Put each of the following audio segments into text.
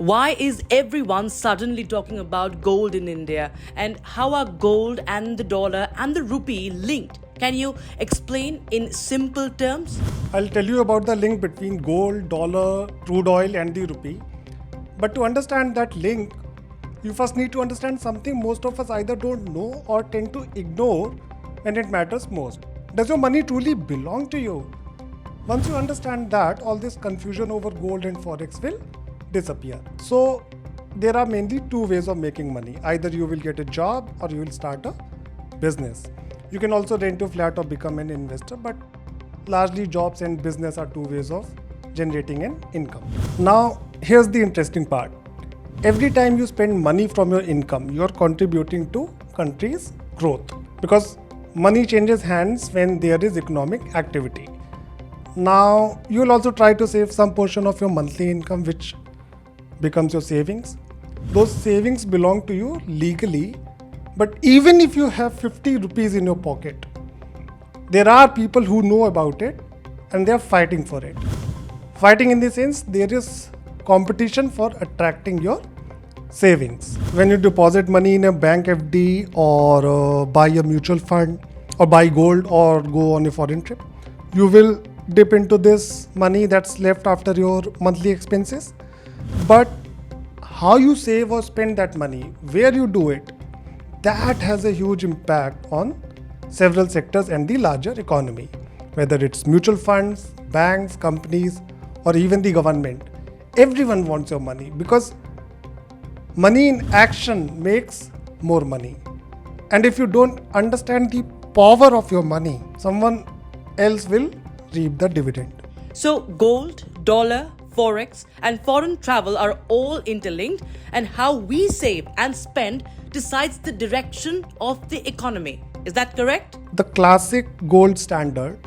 Why is everyone suddenly talking about gold in India? And how are gold and the dollar and the rupee linked? Can you explain in simple terms? I'll tell you about the link between gold, dollar, crude oil, and the rupee. But to understand that link, you first need to understand something most of us either don't know or tend to ignore when it matters most. Does your money truly belong to you? Once you understand that, all this confusion over gold and forex will disappear. So, there are mainly two ways of making money. Either you will get a job or you will start a business. You can also rent a flat or become an investor, but largely jobs and business are two ways of generating an income. Now, here's the interesting part. Every time you spend money from your income, you are contributing to country's growth because money changes hands when there is economic activity. Now, you will also try to save some portion of your monthly income, which becomes your savings. Those savings belong to you legally, but even if you have 50 rupees in your pocket, there are people who know about it and they are fighting for it. Fighting in the sense there is competition for attracting your savings. When you deposit money in a bank FD or buy a mutual fund or buy gold or go on a foreign trip, you will dip into this money that's left after your monthly expenses. But how you save or spend that money, where you do it, that has a huge impact on several sectors and the larger economy. Whether it's mutual funds, banks, companies, or even the government, everyone wants your money because money in action makes more money. And if you don't understand the power of your money, someone else will reap the dividend. So, gold, dollar, forex, and foreign travel are all interlinked, and how we save and spend decides the direction of the economy. Is that correct? The classic gold standard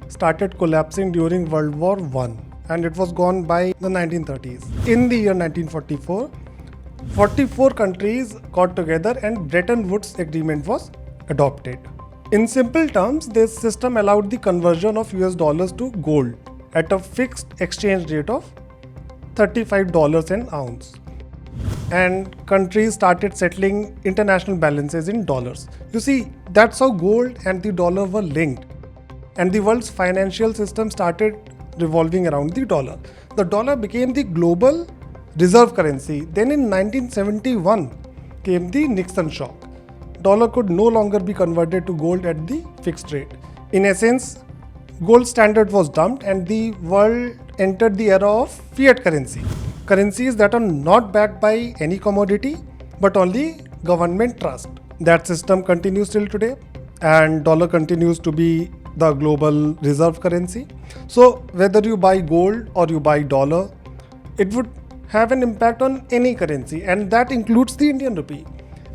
started collapsing during World War I, and it was gone by the 1930s. In the year 1944, 44 countries got together and Bretton Woods Agreement was adopted. In simple terms, this system allowed the conversion of US dollars to gold at a fixed exchange rate of $35 an ounce. And countries started settling international balances in dollars. You see, that's how gold and the dollar were linked. And the world's financial system started revolving around the dollar. The dollar became the global reserve currency. Then in 1971 came the Nixon Shock. Dollar could no longer be converted to gold at the fixed rate. In essence, gold standard was dumped and the world entered the era of fiat currency. Currencies that are not backed by any commodity but only government trust. That system continues till today and dollar continues to be the global reserve currency. So whether you buy gold or you buy dollar, it would have an impact on any currency, and that includes the Indian rupee.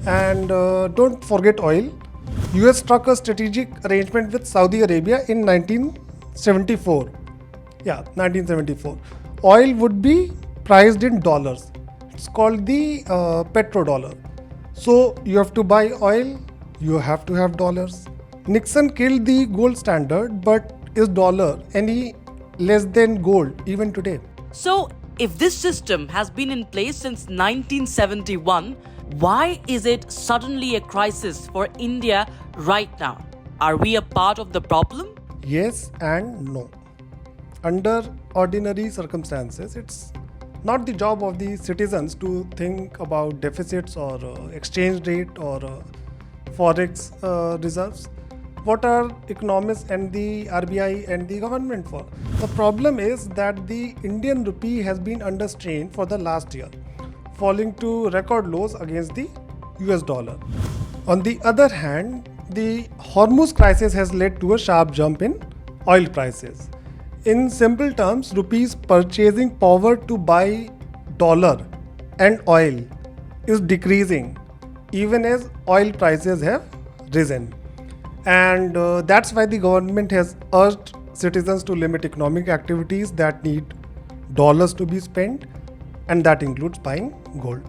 And don't forget oil. US struck a strategic arrangement with Saudi Arabia in 1974. 1974. Oil would be priced in dollars. It's called the Petrodollar. So you have to buy oil, you have to have dollars. Nixon killed the gold standard, but is dollar any less than gold even today? So, if this system has been in place since 1971, why is it suddenly a crisis for India right now? Are we a part of the problem? Yes and no. Under ordinary circumstances, it's not the job of the citizens to think about deficits or exchange rate or forex reserves. What are economists and the RBI and the government for? The problem is that the Indian rupee has been under strain for the last year, falling to record lows against the US dollar. On the other hand, the Hormuz crisis has led to a sharp jump in oil prices. In simple terms, rupee's purchasing power to buy dollar and oil is decreasing even as oil prices have risen. And that's why the government has urged citizens to limit economic activities that need dollars to be spent, and that includes buying gold.